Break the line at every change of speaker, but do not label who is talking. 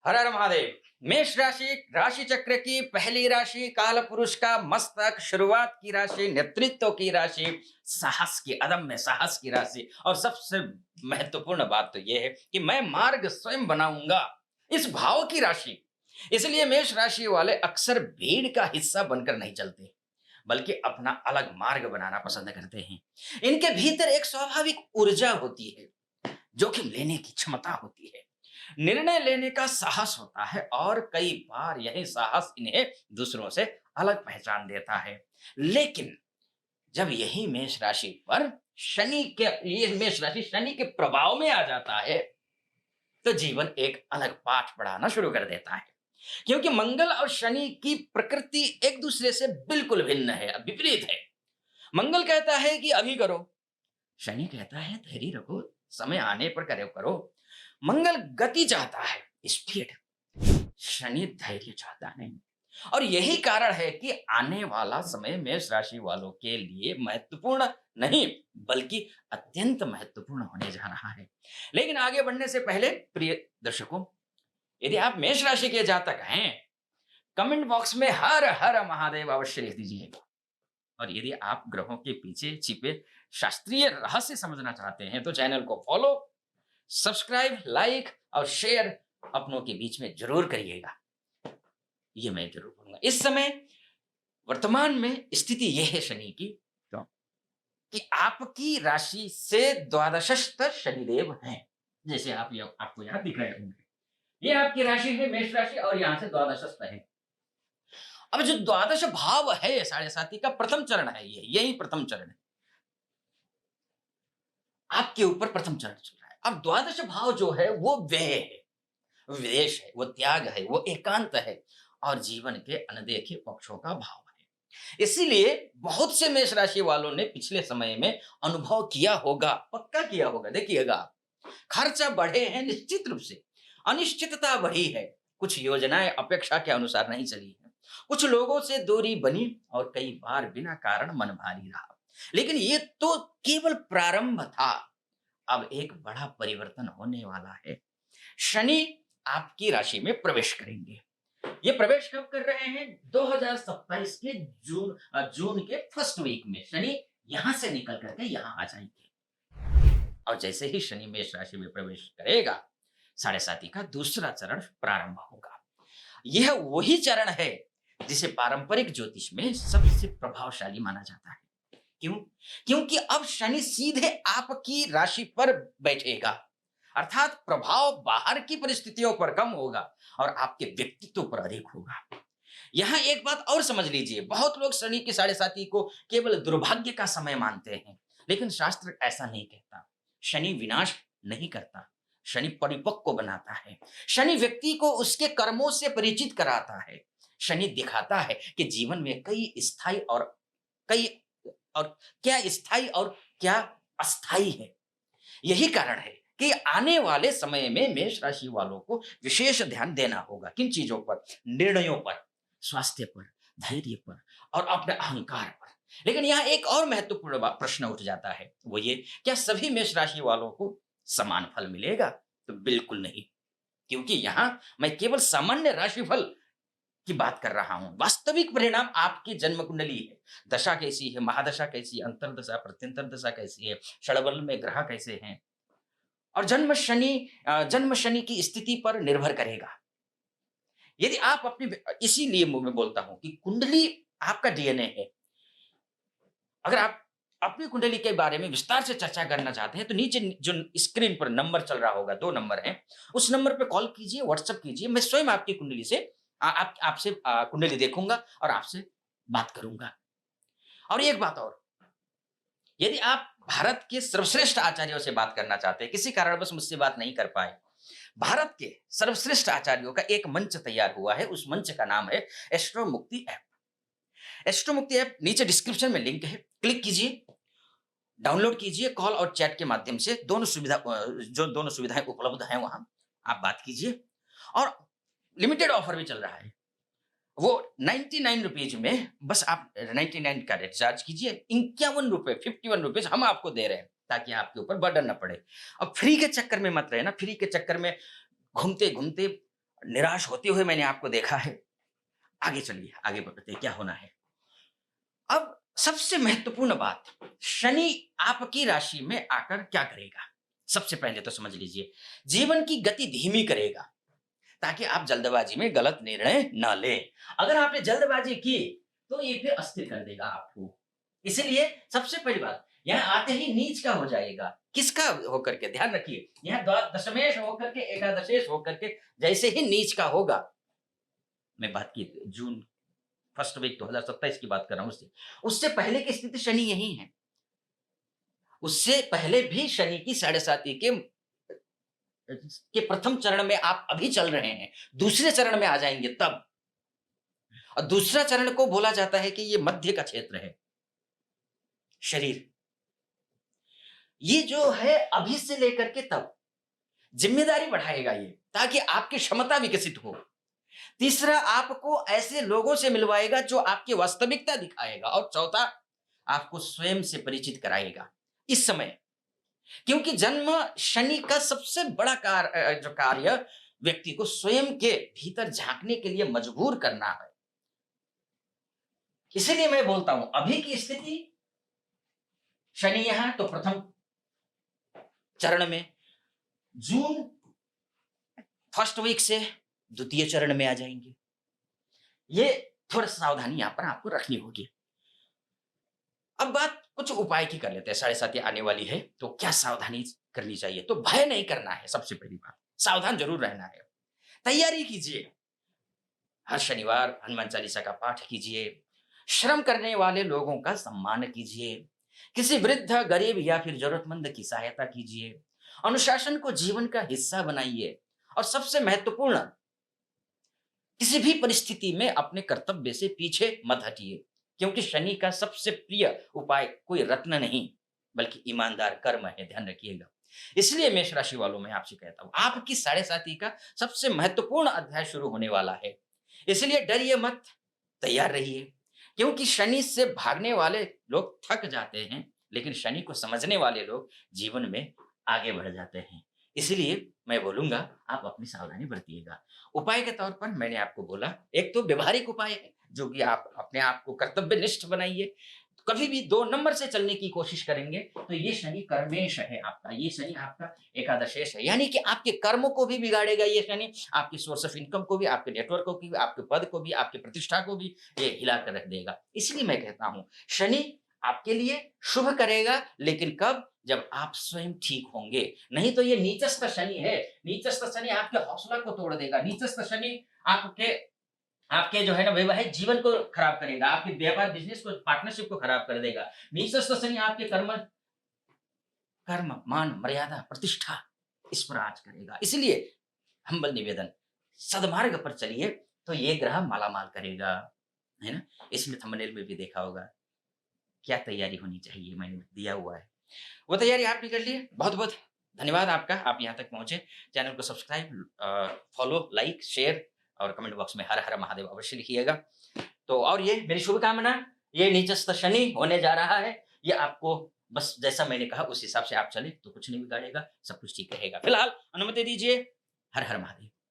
हर हर महादेव। मेष राशि राशि चक्र की पहली राशि, काल पुरुष का मस्तक, शुरुआत की राशि, नेतृत्व की राशि, साहस की, अदम्य साहस की राशि। और सबसे महत्वपूर्ण बात तो यह है कि मैं मार्ग स्वयं बनाऊंगा, इस भाव की राशि। इसलिए मेष राशि वाले अक्सर भीड़ का हिस्सा बनकर नहीं चलते, बल्कि अपना अलग मार्ग बनाना पसंद करते हैं। इनके भीतर एक स्वाभाविक ऊर्जा होती है, जोखिम लेने की क्षमता होती है, निर्णय लेने का साहस होता है, और कई बार यही साहस इन्हें दूसरों से अलग पहचान देता है। लेकिन जब यही मेष राशि पर शनि के ये मेष राशि शनि के प्रभाव में आ जाता है, तो जीवन एक अलग पाठ पढ़ाना शुरू कर देता है। क्योंकि मंगल और शनि की प्रकृति एक दूसरे से बिल्कुल भिन्न है, विपरीत है। मंगल कहता है कि अभी करो, शनि कहता है धैर्य रखो, समय आने पर करे करो। मंगल गति चाहता है, स्पीड। शनि धैर्य चाहता है। और यही कारण है कि आने वाला समय मेष राशि वालों के लिए महत्वपूर्ण नहीं, बल्कि अत्यंत महत्वपूर्ण होने जा रहा है। लेकिन आगे बढ़ने से पहले प्रिय दर्शकों, यदि आप मेष राशि के जातक हैं, कमेंट बॉक्स में हर हर महादेव अवश्य लिख दीजिए। और यदि आप ग्रहों के पीछे छिपे शास्त्रीय रहस्य समझना चाहते हैं, तो चैनल को फॉलो, सब्सक्राइब, लाइक और शेयर अपनों के बीच में जरूर करिएगा। ये मैं जरूर करूंगा। इस समय वर्तमान में स्थिति यह है शनि की, तो कि आपकी राशि से द्वादशस्थ शनिदेव हैं। जैसे आपको यहाँ दिख रहे होंगे, ये आपकी राशि है मेष राशि, और यहाँ से द्वादशस्थ है। अब जो द्वादश भाव है साढ़े साथी का प्रथम चरण है, यही प्रथम चरण है। आपके ऊपर प्रथम चरण चल रहा है। अब द्वादश भाव जो है वो व्यय है, विदेश है, वो त्याग है, वो एकांत है, और जीवन के अनदेखे पक्षों का भाव है। इसीलिए बहुत से मेष राशि वालों ने पिछले समय में अनुभव किया होगा, पक्का किया होगा। देखिएगा, खर्चा बढ़े हैं निश्चित रूप से, अनिश्चितता बढ़ी है, कुछ योजनाएं अपेक्षा के अनुसार नहीं चली है, कुछ लोगों से दूरी बनी, और कई बार बिना कारण मन भारी रहा। लेकिन ये तो केवल प्रारंभ था, अब एक बड़ा परिवर्तन होने वाला है। शनि आपकी राशि में प्रवेश करेंगे। ये प्रवेश कब कर रहे हैं? 2027 के जून के फर्स्ट वीक में शनि यहां से निकल करके यहां आ जाएंगे। और जैसे ही शनि मेष राशि में प्रवेश करेगा, साढ़े साथी का दूसरा चरण प्रारंभ होगा। यह वही चरण है जिसे पारंपरिक ज्योतिष में सबसे प्रभावशाली माना जाता है। क्यों? क्योंकि अब शनि सीधे आपकी राशि पर बैठेगा, अर्थात प्रभाव बाहर की परिस्थितियों पर कम होगा और आपके व्यक्तित्व पर अधिक होगा। यहाँ एक बात और समझ लीजिए, बहुत लोग शनि की साढ़े साथी को केवल दुर्भाग्य का समय मानते हैं, लेकिन शास्त्र ऐसा नहीं कहता। शनि विनाश नहीं करता, शनि परिपक्व बनाता है। शनि व्यक्ति को उसके कर्मों से परिचित कराता है। शनि दिखाता है कि जीवन में कई और क्या स्थायी और क्या अस्थायी है। यही कारण है कि आने वाले समय में मेष राशि वालों को विशेष ध्यान देना होगा। किन चीजों पर? निर्णयों पर, स्वास्थ्य पर, धैर्य पर, और अपने अहंकार पर। लेकिन यहाँ एक और महत्वपूर्ण प्रश्न उठ जाता है, वो ये, क्या सभी मेष राशि वालों को समान फल मिलेगा? तो बिल्कुल नहीं। क्योंकि यहाँ मैं केवल सामान्य राशिफल की बात कर रहा हूं। वास्तविक परिणाम आपकी जन्म कुंडली है। दशा कैसी है, महादशा कैसी है, अंतरदशा प्रत्यंतर दशा कैसी है, षड़बल में ग्रह कैसे हैं, और जन्म शनि की स्थिति पर निर्भर करेगा। यदि आप अपनी, इसीलिए मैं बोलता हूं कि कुंडली आपका डीएनए है। अगर आप अपनी कुंडली के बारे में विस्तार से चर्चा करना चाहते हैं, तो नीचे जो स्क्रीन पर नंबर चल रहा होगा, 2 नंबर हैं, उस नंबर पे कॉल कीजिए, व्हाट्सएप कीजिए। मैं स्वयं आपकी कुंडली से आपसे कुंडली देखूंगा और आपसे बात करूंगा। और एक बात और, यदि आप भारत के सर्वश्रेष्ठ आचार्यों से बात करना चाहते हैं, किसी कारणवश मुझसे बात नहीं कर पाए, भारत के सर्वश्रेष्ठ आचार्यों का एक मंच तैयार हुआ है। उस मंच का नाम है एस्ट्रो मुक्ति ऐप। एस्ट्रो मुक्ति ऐप नीचे डिस्क्रिप्शन में लिंक है, क्लिक कीजिए, डाउनलोड कीजिए। कॉल और चैट के माध्यम से दोनों सुविधाएं उपलब्ध हैं, वहां आप बात कीजिए। और लिमिटेड ऑफर भी चल रहा है। वो 99 रुपीज में, बस आप 99 का रिचार्ज कीजिए, 51 रुपए, 51 रुपीज हम आपको दे रहे हैं, ताकि आपके ऊपर बर्डन न पड़े। अब फ्री के चक्कर में मत रहे ना, फ्री के चक्कर में घूमते घूमते निराश होते हुए मैंने आपको देखा है। आगे चलिए, आगे बढ़ते हैं, क्या होना है। अब सबसे महत्वपूर्ण बात, शनि आपकी राशि में आकर क्या करेगा? सबसे पहले तो समझ लीजिए, जीवन की गति धीमी करेगा, ताकि आप जल्दबाजी में गलत निर्णय ना लें। अगर आपने जल्दबाजी की, तो ये फिर अस्थिर कर देगा आपको। इसीलिए सबसे पहली बात, यहाँ आते ही नीच का हो जाएगा। किसका होकर के? ध्यान रखिए, यहाँ दशमेश होकर के, एकादशेश होकर के, जैसे ही नीच का होगा, मैं बात की जून फर्स्ट वीक 2027 की बात कर रहा हूँ, उससे उससे पहले की स्थिति शनि यही है। उससे पहले भी शनि की साढ़े साती के प्रथम चरण में आप अभी चल रहे हैं, दूसरे चरण में आ जाएंगे तब। और दूसरा चरण को बोला जाता है कि ये मध्य का क्षेत्र है, शरीर। ये जो है अभी से लेकर के तब जिम्मेदारी बढ़ाएगा ये, ताकि आपकी क्षमता विकसित हो। तीसरा, आपको ऐसे लोगों से मिलवाएगा जो आपकी वास्तविकता दिखाएगा। और चौथा, आपको स्वयं से परिचित कराएगा इस समय। क्योंकि जन्म शनि का सबसे बड़ा जो कार्य व्यक्ति को स्वयं के भीतर झांकने के लिए मजबूर करना है। इसीलिए मैं बोलता हूं, अभी की स्थिति शनि यहां तो प्रथम चरण में, जून फर्स्ट वीक से द्वितीय चरण में आ जाएंगे। ये थोड़ा सावधानी यहां पर आपको रखनी होगी। अब बात कुछ उपाय की कर लेते हैं। साढ़े साथी आने वाली है, तो क्या सावधानी करनी चाहिए? तो भय नहीं करना है, सबसे पहली बात। सावधान जरूर रहना है। तैयारी कीजिए, हर शनिवार हनुमान चालीसा का पाठ कीजिए, श्रम करने वाले लोगों का सम्मान कीजिए, किसी वृद्ध, गरीब या फिर जरूरतमंद की सहायता कीजिए, अनुशासन को जीवन का हिस्सा बनाइए, और सबसे महत्वपूर्ण, किसी भी परिस्थिति में अपने कर्तव्य से पीछे मत हटिए। क्योंकि शनि का सबसे प्रिय उपाय कोई रत्न नहीं, बल्कि ईमानदार कर्म है, ध्यान रखिएगा। इसलिए मेष राशि वालों, मैं आपसे कहता हूं, आपकी साढ़े साथी का सबसे महत्वपूर्ण अध्याय शुरू होने वाला है। इसलिए डरिए मत, तैयार रहिए। क्योंकि शनि से भागने वाले लोग थक जाते हैं, लेकिन शनि को समझने वाले लोग जीवन में आगे बढ़ जाते हैं। इसलिए मैं बोलूंगा, आप अपनी सावधानी बरतिएगा। उपाय के तौर पर मैंने आपको बोला, एक तो व्यवहारिक उपाय है, जो कि आप अपने आप को कर्तव्यनिष्ठ बनाइए। कभी भी 2 नंबर से चलने की कोशिश करेंगे, तो ये शनि कर्मेश है आपका, ये शनि आपका एकादशेश है, यानी कि आपके कर्मों को भी बिगाड़ेगा ये शनि, आपकी सोर्स ऑफ इनकम को भी, आपके नेटवर्क को भी, आपके पद को भी, आपकी प्रतिष्ठा को भी ये हिला कर रख देगा। इसलिए मैं कहता हूं, शनि आपके लिए शुभ करेगा, लेकिन कब? जब आप स्वयं ठीक होंगे। नहीं तो ये नीचस्थ शनि है, नीचस्थ शनि आपके हौसला को तोड़ देगा, नीचस्थ शनि आपके आपके जो है ना वैवाहिक जीवन को खराब करेगा, आपके व्यापार बिजनेस को, पार्टनरशिप को खराब कर देगा। नीचस्थ शनि आपके कर्म, मान, मर्यादा, प्रतिष्ठा, इस पर आज करेगा। इसलिए हम्बल निवेदन, सदमार्ग पर चलिए, तो ये ग्रह मालामाल करेगा, है ना? इसलिए थंबनेल में भी देखा होगा, क्या तैयारी होनी चाहिए, मैंने दिया हुआ है। वो तैयारी आपने कर ली है। बहुत-बहुत धन्यवाद आपका, आप यहाँ तक पहुँचे। चैनल को सब्सक्राइब, फॉलो, लाइक, शेयर और कमेंट बॉक्स में हर हर महादेव अवश्य लिखिएगा। तो और ये मेरी शुभकामना, ये नीचस्थ शनि होने जा रहा है, ये आपको बस जैसा मैंने कहा उस हिसाब से आप चलें, तो कुछ नहीं बिगाड़ेगा, सब कुछ ठीक रहेगा। फिलहाल अनुमति दीजिए। हर हर महादेव।